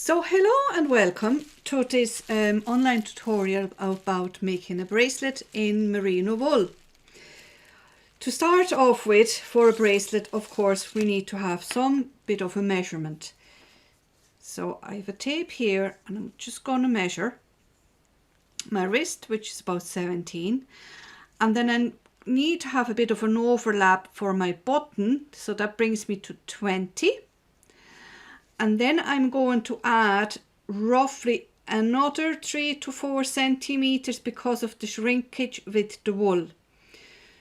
So hello and welcome to this online tutorial about making a bracelet in merino wool. To start off with, for a bracelet, of course, we need to have some bit of a measurement. So I have a tape here and I'm just going to measure my wrist, which is about 17, and then I need to have a bit of an overlap for my button, so that brings me to 20. And then I'm going to add roughly another 3 to 4 centimeters because of the shrinkage with the wool.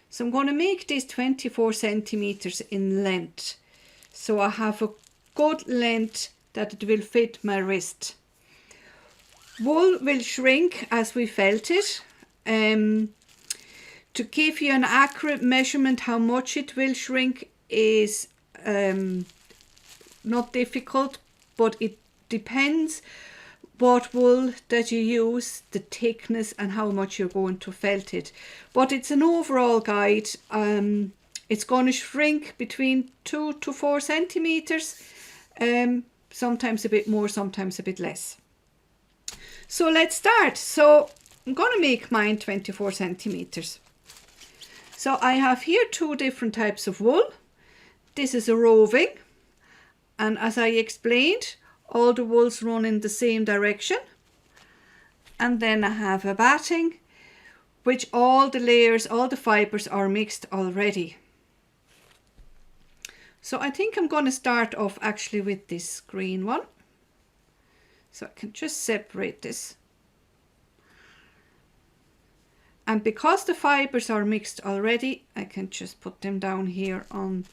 So I'm going to make this 24 centimeters in length, so I have a good length that it will fit my wrist. Wool will shrink as we felt it. To give you an accurate measurement how much it will shrink is not difficult, but it depends what wool that you use, the thickness and how much you're going to felt it. But it's an overall guide. It's going to shrink between 2 to 4 centimeters, sometimes a bit more, sometimes a bit less. So let's start. So I'm going to make mine 24 centimeters. So I have here two different types of wool. This is a roving, and as I explained, all the wools run in the same direction. And then I have a batting, which all the layers, all the fibers are mixed already. So I think I'm going to start off actually with this green one. So I can just separate this. And because the fibers are mixed already, I can just put them down here on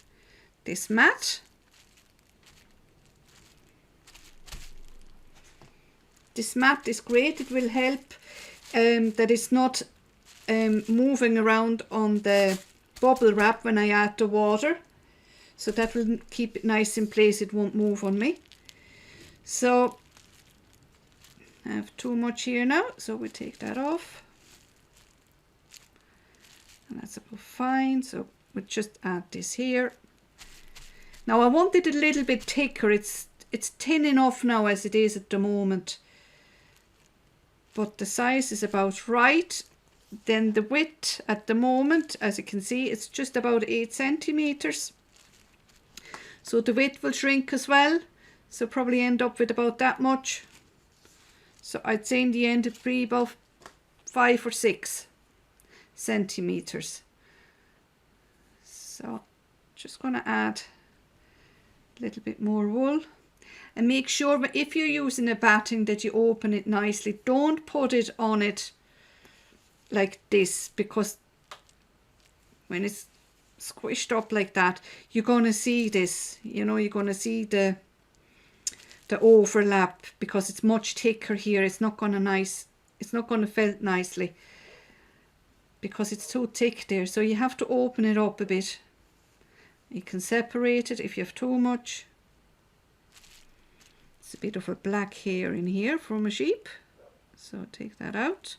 this mat. This mat is great. It will help that it's not moving around on the bubble wrap when I add the water. So that will keep it nice in place. It won't move on me. So I have too much here now, so we take that off. And that's about fine. So we'll just add this here. Now I want it a little bit thicker. It's thin enough now as it is at the moment, but the size is about right. Then the width at the moment, as you can see, it's just about 8 centimeters. So the width will shrink as well. So probably end up with about that much. So I'd say in the end it'd be about 5 or 6 centimeters. So just going to add a little bit more wool. And make sure if you're using a batting that you open it nicely. Don't put it on it like this, because when it's squished up like that, you're going to see this, you know, you're going to see the overlap, because it's much thicker here. It's not going to felt nicely because it's too thick there. So you have to open it up a bit. You can separate it if you have too much. It's a bit of a black hair in here from a sheep, so take that out.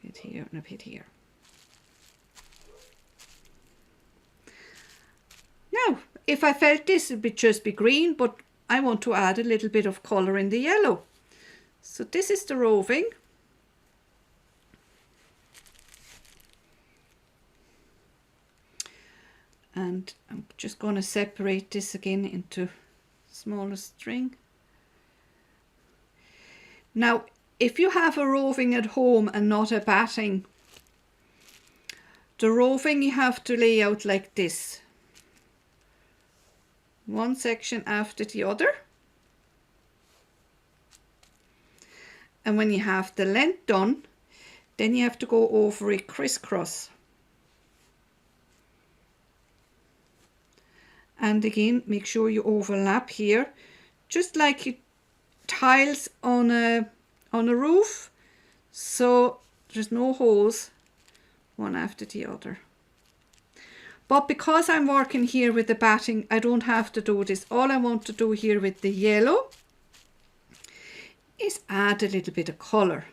A bit here and a bit here. Now, if I felt this, it would just be green, but I want to add a little bit of colour in the yellow. So this is the roving. And I'm just going to separate this again into smaller string. Now, if you have a roving at home and not a batting, the roving you have to lay out like this. One section after the other. And when you have the length done, then you have to go over it crisscross. And again, make sure you overlap here, just like you tiles on a roof, so there's no holes one after the other. But because I'm working here with the batting, I don't have to do this. All I want to do here with the yellow is add a little bit of colour.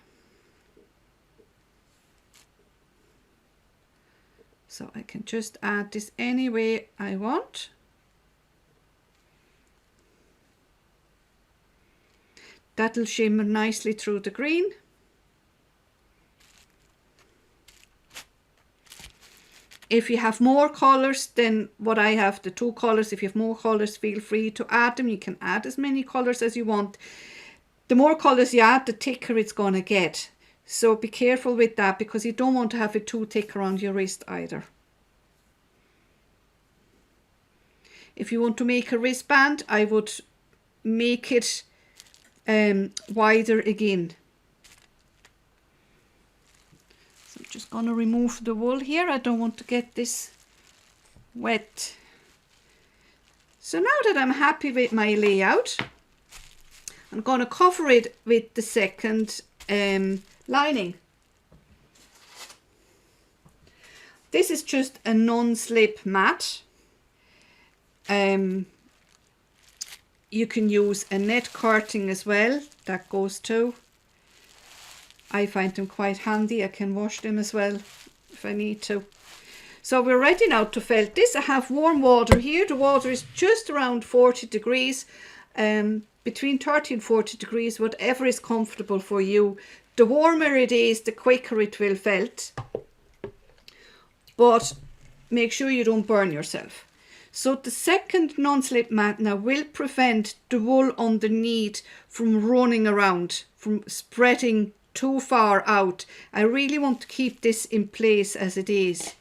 So I can just add this any way I want. That'll shimmer nicely through the green. If you have more colours than what I have, the 2 colours, if you have more colours, feel free to add them. You can add as many colours as you want. The more colours you add, the thicker it's going to get. So be careful with that, because you don't want to have it too thick around your wrist either. If you want to make a wristband, I would make it wider again. So I'm just going to remove the wool here. I don't want to get this wet. So now that I'm happy with my layout, I'm going to cover it with the second lining. This is just a non-slip mat. You can use a net curtain as well, that goes too. I find them quite handy. I can wash them as well if I need to. So we're ready now to felt this. I have warm water here. The water is just around 40 degrees, between 30 and 40 degrees, whatever is comfortable for you. The warmer it is, the quicker it will felt. But make sure you don't burn yourself. So the second non-slip mat now will prevent the wool underneath from running around, from spreading too far out. I really want to keep this in place as it is,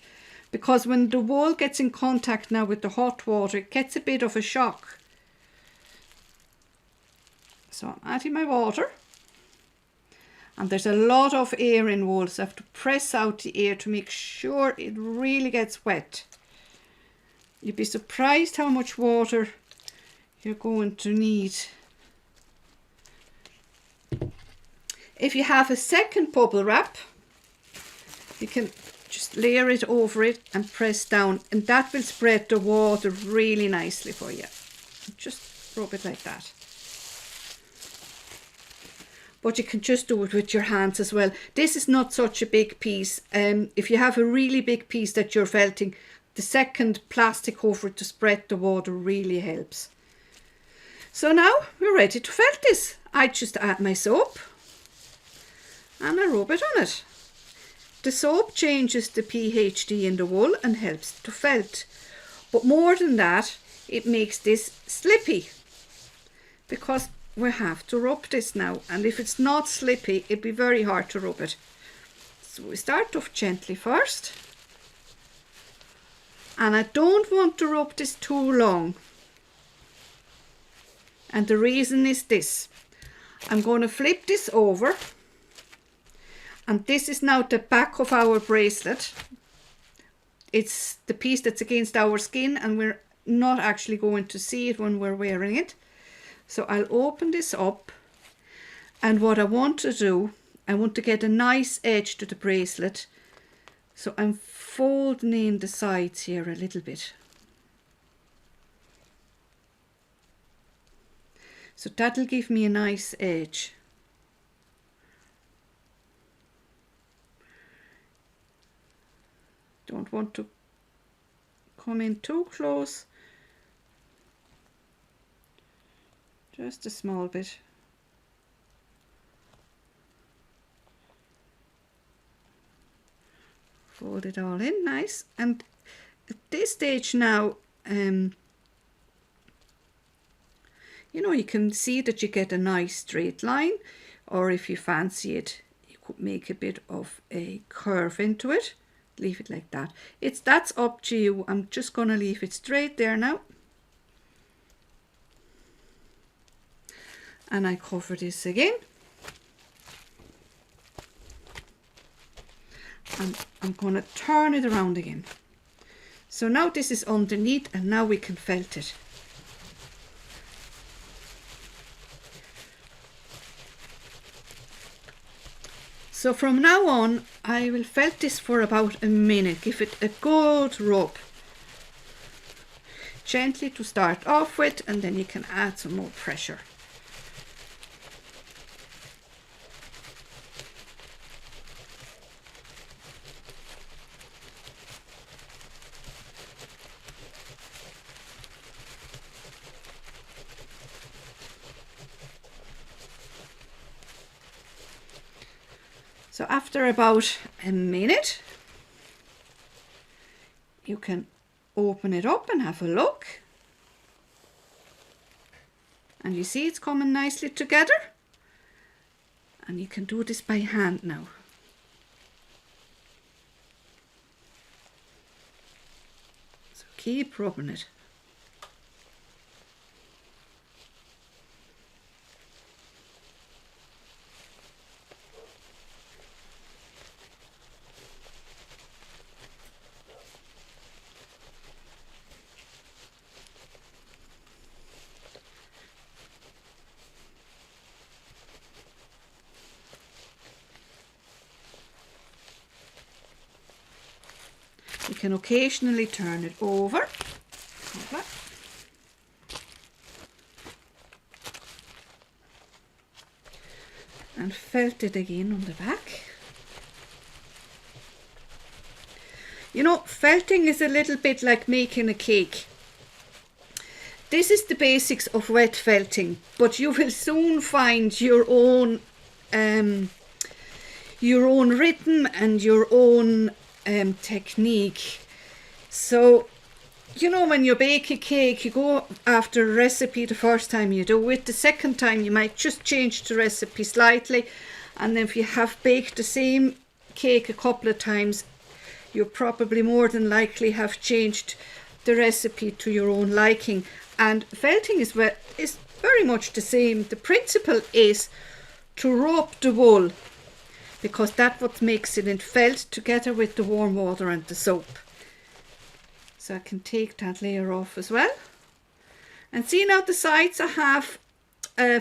because when the wool gets in contact now with the hot water, it gets a bit of a shock. So I'm adding my water. And there's a lot of air in wool, so I have to press out the air to make sure it really gets wet. You'd be surprised how much water you're going to need. If you have a second bubble wrap, you can just layer it over it and press down, and that will spread the water really nicely for you. Just rub it like that. But you can just do it with your hands as well. This is not such a big piece. If you have a really big piece that you're felting, the second plastic over it to spread the water really helps. So now we're ready to felt this. I just add my soap and I rub it on it. The soap changes the pHD in the wool and helps to felt. But more than that, it makes this slippy, because we have to rub this now, and if it's not slippy, it'd be very hard to rub it. So we start off gently first, and I don't want to rub this too long, and the reason is this. I'm going to flip this over, and this is now the back of our bracelet. It's the piece that's against our skin, and we're not actually going to see it when we're wearing it. So I'll open this up, and what I want to do, I want to get a nice edge to the bracelet. So I'm folding in the sides here a little bit. So that'll give me a nice edge. Don't want to come in too close. Just a small bit. Fold it all in nice, and at this stage now, you know, you can see that you get a nice straight line, or if you fancy it, you could make a bit of a curve into it. Leave it like that. That's up to you. I'm just going to leave it straight there now. And I cover this again. And I'm going to turn it around again. So now this is underneath, and now we can felt it. So from now on, I will felt this for about a minute. Give it a good rub. Gently to start off with, and then you can add some more pressure. So after about a minute, you can open it up and have a look. And you see it's coming nicely together. And you can do this by hand now. So keep rubbing it. You can occasionally turn it over, and felt it again on the back. You know, felting is a little bit like making a cake. This is the basics of wet felting, but you will soon find your own rhythm and your own technique. So, you know, when you bake a cake, you go after a recipe the first time you do it. The second time you might just change the recipe slightly, and then if you have baked the same cake a couple of times, you probably more than likely have changed the recipe to your own liking. And felting is very much the same. The principle is to rub the wool, because that's what makes it in felt together with the warm water and the soap. So I can take that layer off as well. And see now the sides I have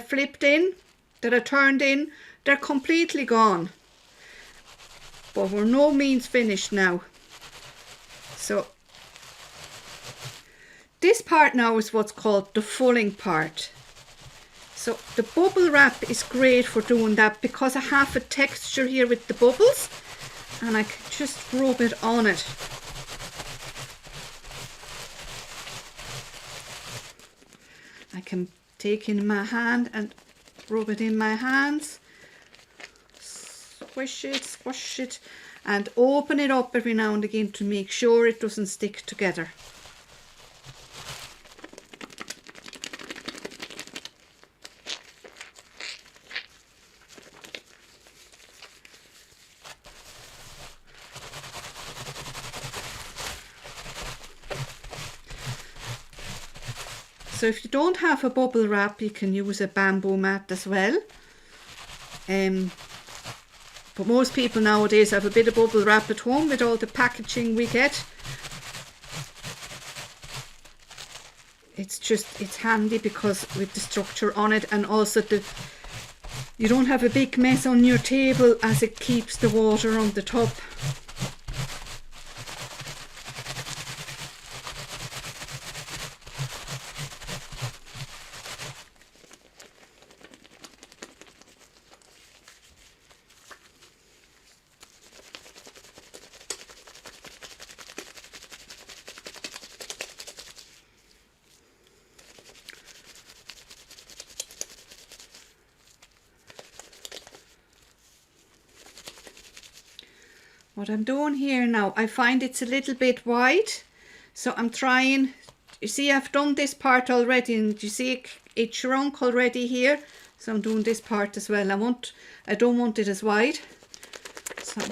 flipped in, that are turned in, they're completely gone. But we're no means finished now. So this part now is what's called the fulling part. So the bubble wrap is great for doing that, because I have a texture here with the bubbles, and I can just rub it on it. I can take in my hand and rub it in my hands, squish it, squash it, and open it up every now and again to make sure it doesn't stick together. So if you don't have a bubble wrap, you can use a bamboo mat as well. But most people nowadays have a bit of bubble wrap at home with all the packaging we get. It's handy because with the structure on it, and also you don't have a big mess on your table as it keeps the water on the top. What I'm doing here now, I find it's a little bit wide, so I'm trying, you see I've done this part already, and you see it shrunk already here, so I'm doing this part as well. I don't want it as wide, so I'm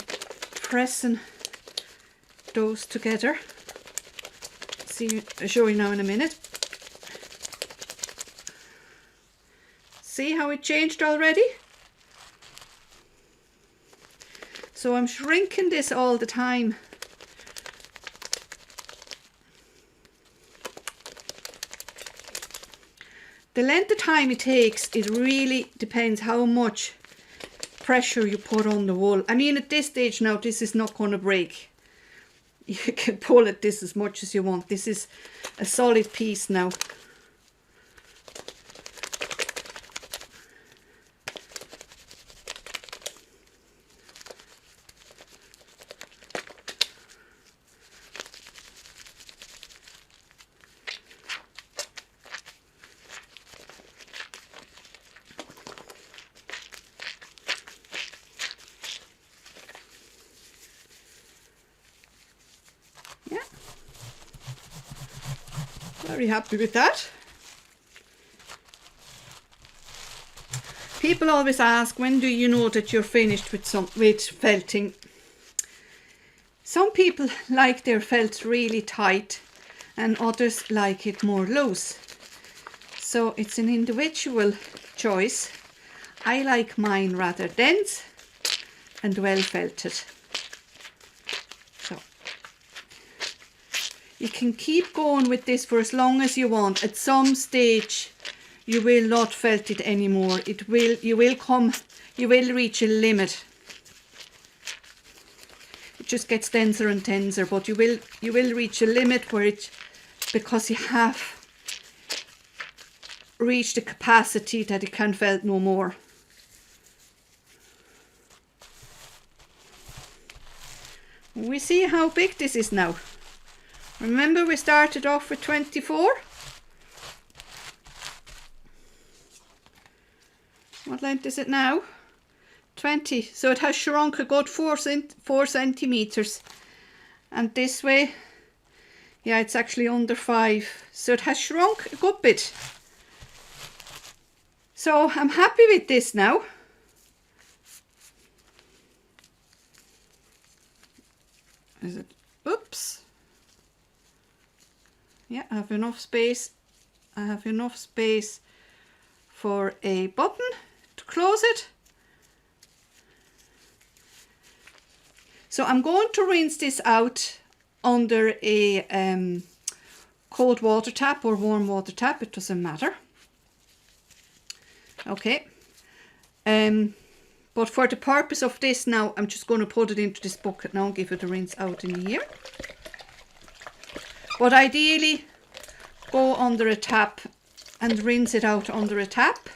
pressing those together. See, I'll show you now in a minute. See how it changed already? So I'm shrinking this all the time. The length of time it takes, it really depends how much pressure you put on the wool. I mean, at this stage now, this is not going to break. You can pull at this as much as you want. This is a solid piece now. Very happy with that. People always ask, when do you know that you're finished with felting? Some people like their felt really tight and others like it more loose. So it's an individual choice. I like mine rather dense and well felted. So you can keep going with this for as long as you want. At some stage you will not felt it anymore. You will reach a limit. It just gets denser and denser, but you will reach a limit where because you have reached the capacity that it can felt no more. We see how big this is now. Remember, we started off with 24. What length is it now? 20. So it has shrunk a good 4 centimeters. And this way, yeah, it's actually under 5. So it has shrunk a good bit. So I'm happy with this now. Is it? Oops. Yeah, I have enough space. I have enough space for a button to close it. So I'm going to rinse this out under a cold water tap or warm water tap, it doesn't matter. Okay. But for the purpose of this now, I'm just going to put it into this bucket now and give it a rinse out in here. But ideally, go under a tap and rinse it out under a tap.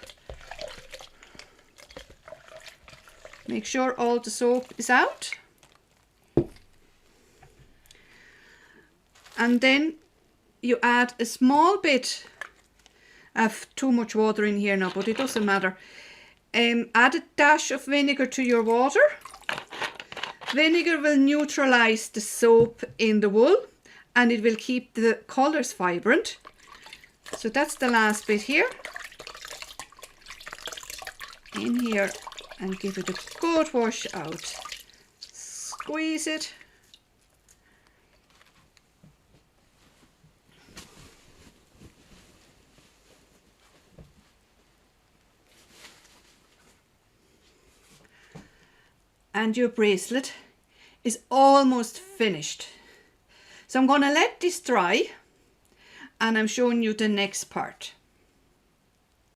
Make sure all the soap is out. And then you add a small bit. I have too much water in here now, but it doesn't matter. Add a dash of vinegar to your water. Vinegar will neutralize the soap in the wool and it will keep the colours vibrant. So that's the last bit here. In here and give it a good wash out. Squeeze it. And your bracelet is almost finished. So I'm going to let this dry and I'm showing you the next part.